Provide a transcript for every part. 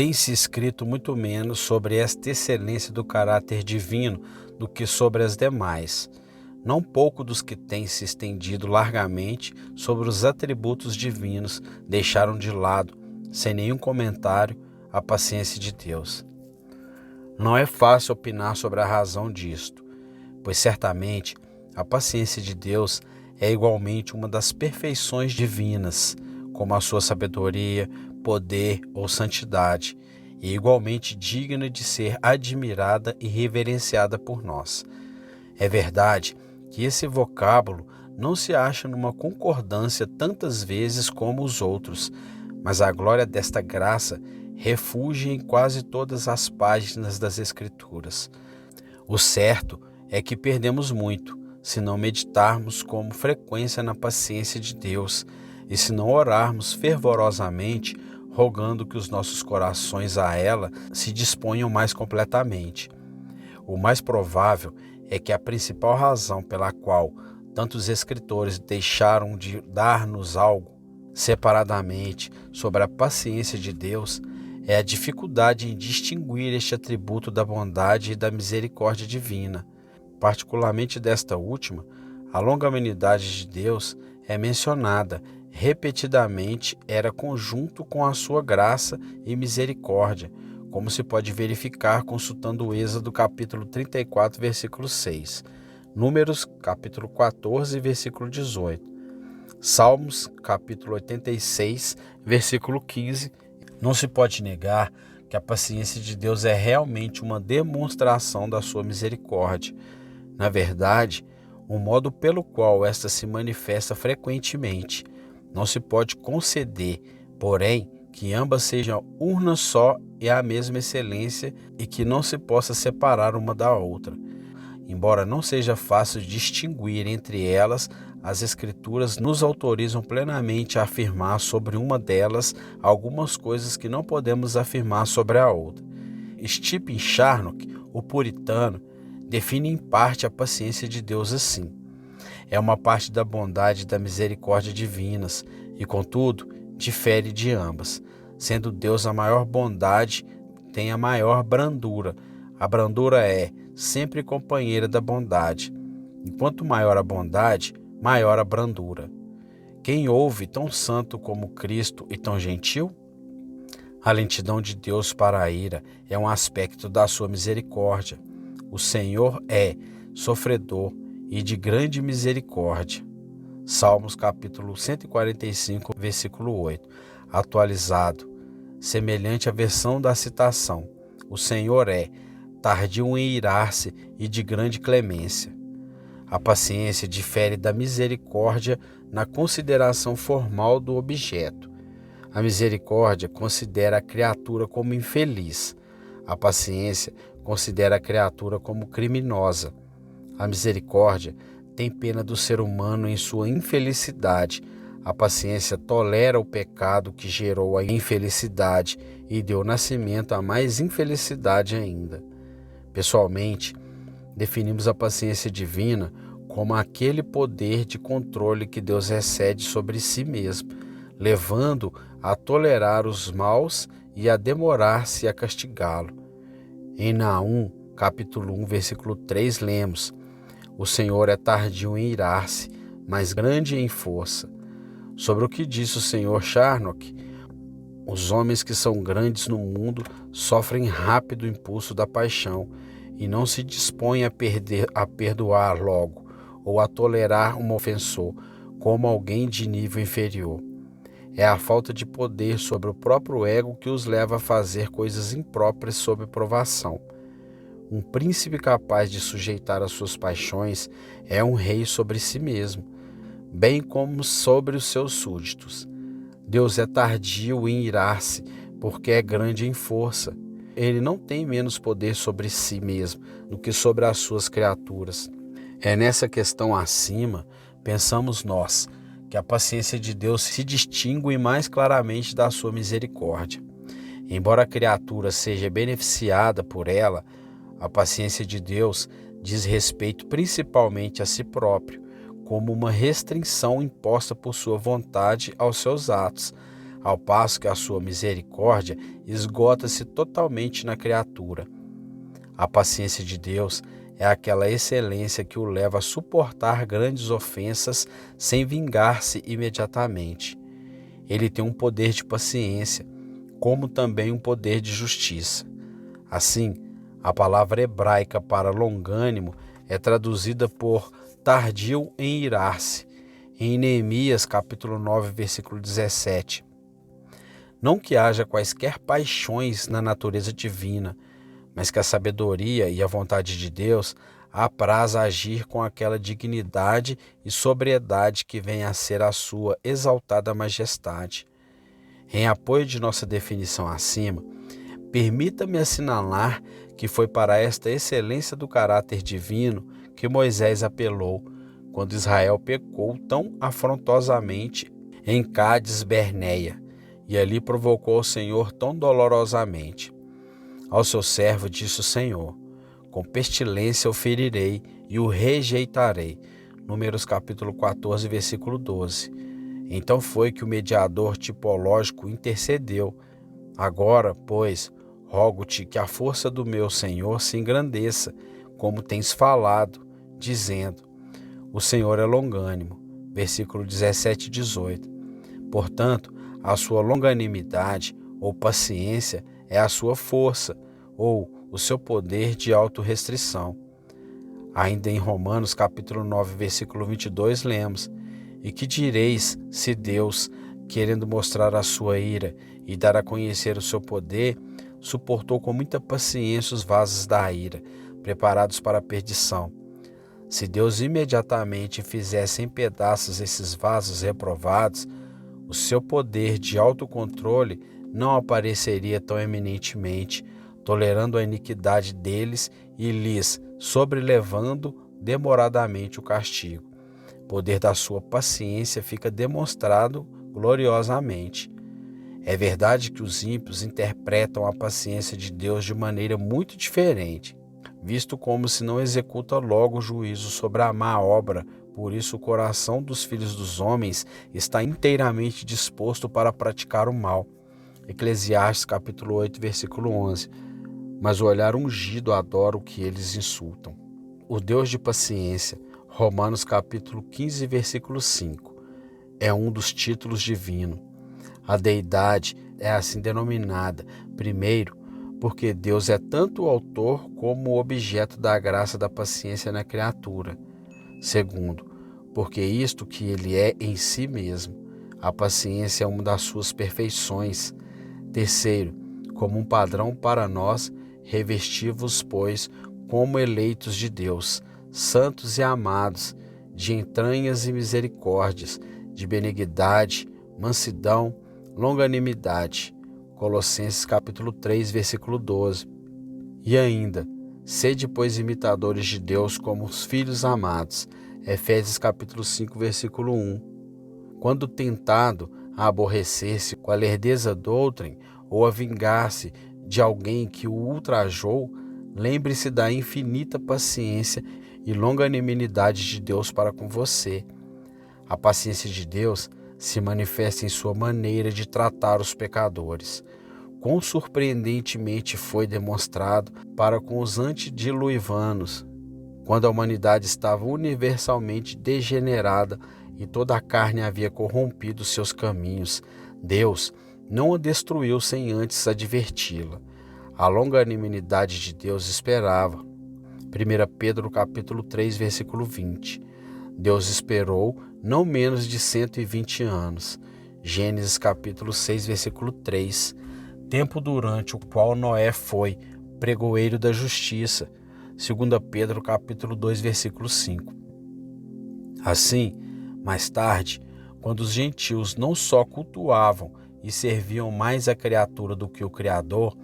tem se escrito muito menos sobre esta excelência do caráter divino do que sobre as demais. Não pouco dos que têm se estendido largamente sobre os atributos divinos deixaram de lado, sem nenhum comentário, a paciência de Deus. Não é fácil opinar sobre a razão disto, pois certamente a paciência de Deus é igualmente uma das perfeições divinas, como a sua sabedoria, poder ou santidade, e igualmente digna de ser admirada e reverenciada por nós. É verdade que esse vocábulo não se acha numa concordância tantas vezes como os outros, mas a glória desta graça refugia em quase todas as páginas das Escrituras. O certo é que perdemos muito se não meditarmos com frequência na paciência de Deus e se não orarmos fervorosamente, rogando que os nossos corações a ela se disponham mais completamente. O mais provável é que a principal razão pela qual tantos escritores deixaram de dar-nos algo separadamente sobre a paciência de Deus é a dificuldade em distinguir este atributo da bondade e da misericórdia divina. Particularmente desta última, a longanimidade de Deus é mencionada repetidamente, era conjunto com a sua graça e misericórdia, como se pode verificar consultando o Êxodo capítulo 34, versículo 6, Números capítulo 14, versículo 18, Salmos capítulo 86, versículo 15. Não se pode negar que a paciência de Deus é realmente uma demonstração da sua misericórdia. Na verdade, o modo pelo qual esta se manifesta frequentemente. Não se pode conceder, porém, que ambas sejam uma só e a mesma excelência e que não se possa separar uma da outra. Embora não seja fácil distinguir entre elas, as Escrituras nos autorizam plenamente a afirmar sobre uma delas algumas coisas que não podemos afirmar sobre a outra. Stephen Charnock, o puritano, define em parte a paciência de Deus assim: é uma parte da bondade e da misericórdia divinas e, contudo, difere de ambas. Sendo Deus a maior bondade, tem a maior brandura. A brandura é sempre companheira da bondade. Enquanto maior a bondade, maior a brandura. Quem ouve tão santo como Cristo e tão gentil? A lentidão de Deus para a ira é um aspecto da sua misericórdia. O Senhor é sofredor e de grande misericórdia. Salmos capítulo 145, versículo 8, atualizado, semelhante à versão da citação. O Senhor é tardio em irar-se e de grande clemência. A paciência difere da misericórdia na consideração formal do objeto. A misericórdia considera a criatura como infeliz. A paciência considera a criatura como criminosa. A misericórdia tem pena do ser humano em sua infelicidade. A paciência tolera o pecado que gerou a infelicidade e deu nascimento a mais infelicidade ainda. Pessoalmente, definimos a paciência divina como aquele poder de controle que Deus excede sobre si mesmo, levando a tolerar os maus e a demorar-se a castigá-lo. Em Naum, capítulo 1, versículo 3, lemos: o Senhor é tardio em irar-se, mas grande em força. Sobre o que disse o Sr. Charnock, os homens que são grandes no mundo sofrem rápido impulso da paixão e não se dispõem a perdoar logo ou a tolerar um ofensor como alguém de nível inferior. É a falta de poder sobre o próprio ego que os leva a fazer coisas impróprias sob provação. Um príncipe capaz de sujeitar as suas paixões é um rei sobre si mesmo, bem como sobre os seus súditos. Deus é tardio em irar-se, porque é grande em força. Ele não tem menos poder sobre si mesmo do que sobre as suas criaturas. É nessa questão acima, pensamos nós, que a paciência de Deus se distingue mais claramente da sua misericórdia. Embora a criatura seja beneficiada por ela, a paciência de Deus diz respeito principalmente a si próprio, como uma restrição imposta por sua vontade aos seus atos. ao passo que a sua misericórdia esgota-se totalmente na criatura. A paciência de Deus é aquela excelência que o leva a suportar grandes ofensas sem vingar-se imediatamente. Ele tem um poder de paciência, como também um poder de justiça. Assim, a palavra hebraica para longânimo é traduzida por tardio em irar-se, em Neemias capítulo 9, versículo 17. Não que haja quaisquer paixões na natureza divina, mas que a sabedoria e a vontade de Deus apraz agir com aquela dignidade e sobriedade que vem a ser a sua exaltada majestade. Em apoio de nossa definição acima, permita-me assinalar que foi para esta excelência do caráter divino que Moisés apelou quando Israel pecou tão afrontosamente em Cádiz Berneia, e ali provocou o Senhor tão dolorosamente. Ao seu servo disse o Senhor: com pestilência o ferirei e o rejeitarei. Números capítulo 14, versículo 12. Então foi que o mediador tipológico intercedeu. Agora, pois, rogo-te que a força do meu Senhor se engrandeça, como tens falado, dizendo: o Senhor é longânimo. Versículo 17 e 18. Portanto, a sua longanimidade ou paciência é a sua força, ou o seu poder de autorrestrição. Ainda em Romanos capítulo 9, versículo 22, lemos: e que direis se Deus, querendo mostrar a sua ira e dar a conhecer o seu poder, suportou com muita paciência os vasos da ira, preparados para a perdição? Se Deus imediatamente fizesse em pedaços esses vasos reprovados, o seu poder de autocontrole não apareceria tão eminentemente, tolerando a iniquidade deles e lhes sobrelevando demoradamente o castigo. O poder da sua paciência fica demonstrado gloriosamente. É verdade que os ímpios interpretam a paciência de Deus de maneira muito diferente, visto como se não executa logo o juízo sobre a má obra. Por isso o coração dos filhos dos homens está inteiramente disposto para praticar o mal. Eclesiastes capítulo 8, versículo 11. Mas o olhar ungido adora o que eles insultam. O Deus de paciência, Romanos capítulo 15, versículo 5, é um dos títulos divinos. A deidade é assim denominada, primeiro, porque Deus é tanto o autor como o objeto da graça da paciência na criatura. Segundo, porque isto que ele é em si mesmo, a paciência é uma das suas perfeições. Terceiro, como um padrão para nós, revesti-vos, pois, como eleitos de Deus, santos e amados, de entranhas e misericórdias, de benignidade, mansidão, longanimidade. Colossenses capítulo 3, versículo 12. E ainda, sede, pois, imitadores de Deus como os filhos amados. Efésios capítulo 5, versículo 1. Quando tentado a aborrecer-se com a lerdeza de outrem ou a vingar-se de alguém que o ultrajou, lembre-se da infinita paciência e longanimidade de Deus para com você. A paciência de Deus se manifesta em sua maneira de tratar os pecadores. Quão surpreendentemente foi demonstrado para com os antediluvianos, quando a humanidade estava universalmente degenerada e toda a carne havia corrompido seus caminhos. Deus não a destruiu sem antes adverti-la. A longanimidade de Deus esperava. 1 Pedro capítulo 3, versículo 20. Deus esperou não menos de 120 anos. Gênesis capítulo 6, versículo 3. Tempo durante o qual Noé foi pregoeiro da justiça. 2 Pedro capítulo 2, versículo 5. Assim, mais tarde, quando os gentios não só cultuavam e serviam mais a criatura do que o Criador,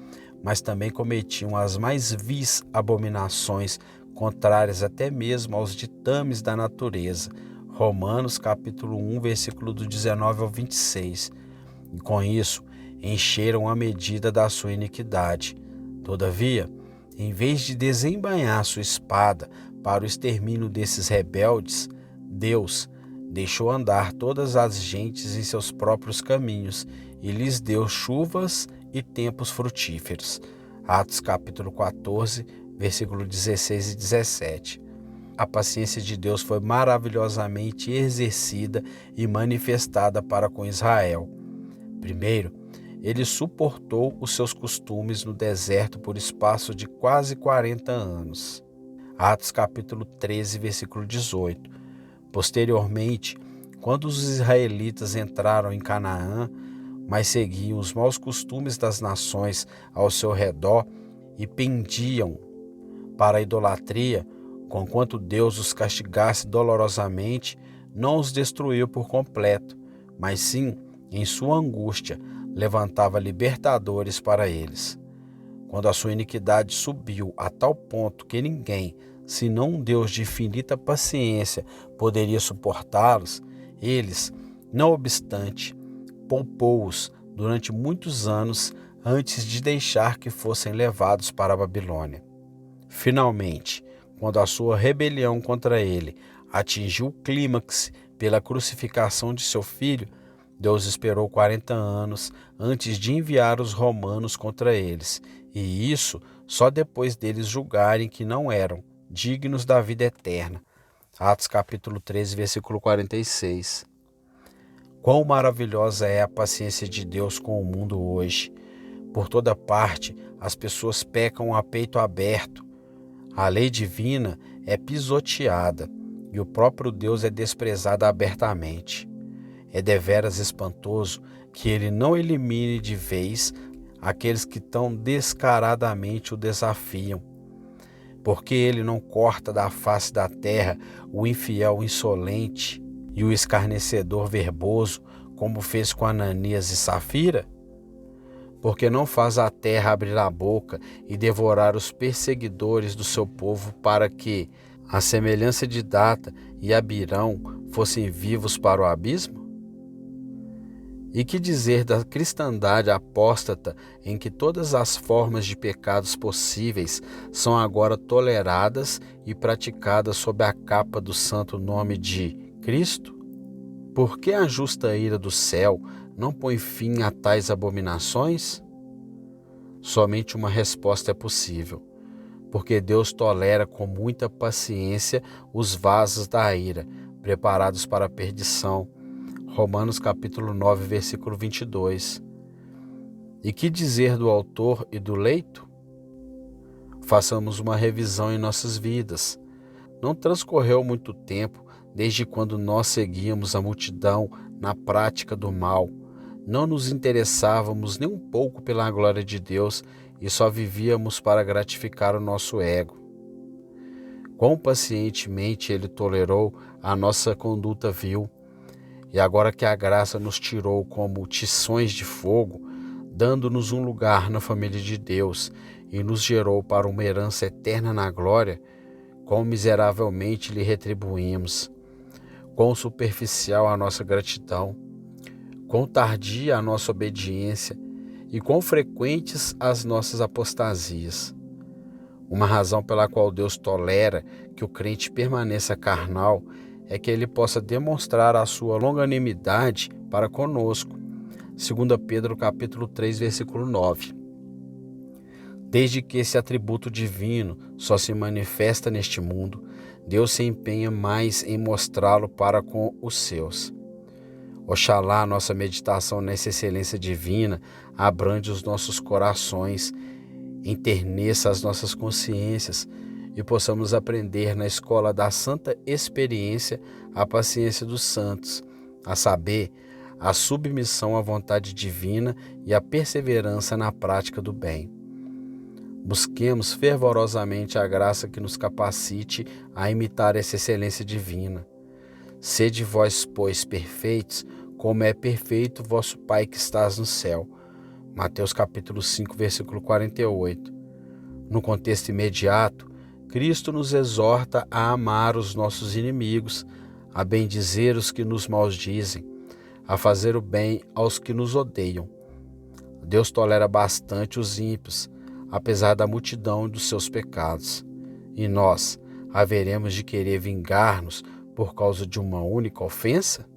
mas também cometiam as mais vis abominações, contrárias até mesmo aos ditames da natureza. Romanos capítulo 1, versículo do 19 ao 26. E com isso, encheram a medida da sua iniquidade. Todavia, em vez de desembainhar sua espada para o extermínio desses rebeldes, Deus, deixou andar todas as gentes em seus próprios caminhos e lhes deu chuvas e tempos frutíferos. Atos capítulo 14, versículo 16 e 17. A paciência de Deus foi maravilhosamente exercida e manifestada para com Israel. Primeiro, ele suportou os seus costumes no deserto por espaço de quase 40 anos. Atos capítulo 13, versículo 18. Posteriormente, quando os israelitas entraram em Canaã, mas seguiam os maus costumes das nações ao seu redor e pendiam para a idolatria, conquanto Deus os castigasse dolorosamente, não os destruiu por completo, mas sim, em sua angústia, levantava libertadores para eles. Quando a sua iniquidade subiu a tal ponto que ninguém, senão um Deus de infinita paciência, poderia suportá-los, eles, não obstante, poupou-os durante muitos anos antes de deixar que fossem levados para a Babilônia. Finalmente, quando a sua rebelião contra ele atingiu o clímax pela crucificação de seu filho, Deus esperou 40 anos antes de enviar os romanos contra eles, e isso só depois deles julgarem que não eram dignos da vida eterna. Atos capítulo 13, versículo 46. Quão maravilhosa é a paciência de Deus com o mundo hoje. Por toda parte, as pessoas pecam a peito aberto. A lei divina é pisoteada e o próprio Deus é desprezado abertamente. É deveras espantoso que ele não elimine de vez aqueles que tão descaradamente o desafiam. Porque ele não corta da face da terra o infiel insolente e o escarnecedor verboso, como fez com Ananias e Safira? Porque não faz a terra abrir a boca e devorar os perseguidores do seu povo para que, à semelhança de Data e Abirão, fossem vivos para o abismo? E que dizer da cristandade apóstata em que todas as formas de pecados possíveis são agora toleradas e praticadas sob a capa do santo nome de Cristo? Por que a justa ira do céu não põe fim a tais abominações? Somente uma resposta é possível, porque Deus tolera com muita paciência os vasos da ira, preparados para a perdição. Romanos capítulo 9, versículo 22. E que dizer do autor e do leito? Façamos uma revisão em nossas vidas. Não transcorreu muito tempo desde quando nós seguíamos a multidão na prática do mal. Não nos interessávamos nem um pouco pela glória de Deus e só vivíamos para gratificar o nosso ego. Quão pacientemente Ele tolerou a nossa conduta vil. E agora que a graça nos tirou como tições de fogo, dando-nos um lugar na família de Deus e nos gerou para uma herança eterna na glória, quão miseravelmente lhe retribuímos, quão superficial a nossa gratidão, quão tardia a nossa obediência e quão frequentes as nossas apostasias. Uma razão pela qual Deus tolera que o crente permaneça carnal é que ele possa demonstrar a sua longanimidade para conosco. 2 Pedro capítulo 3, versículo 9. Desde que esse atributo divino só se manifesta neste mundo, Deus se empenha mais em mostrá-lo para com os seus. Oxalá nossa meditação nessa excelência divina abrande os nossos corações, enterneça as nossas consciências e possamos aprender na escola da santa experiência a paciência dos santos, a saber, a submissão à vontade divina e a perseverança na prática do bem. Busquemos fervorosamente a graça que nos capacite a imitar essa excelência divina. Sede vós, pois, perfeitos, como é perfeito vosso Pai que estás no céu. Mateus capítulo 5, versículo 48. No contexto imediato, Cristo nos exorta a amar os nossos inimigos, a bendizer os que nos maldizem, a fazer o bem aos que nos odeiam. Deus tolera bastante os ímpios, apesar da multidão dos seus pecados. E nós haveremos de querer vingar-nos por causa de uma única ofensa?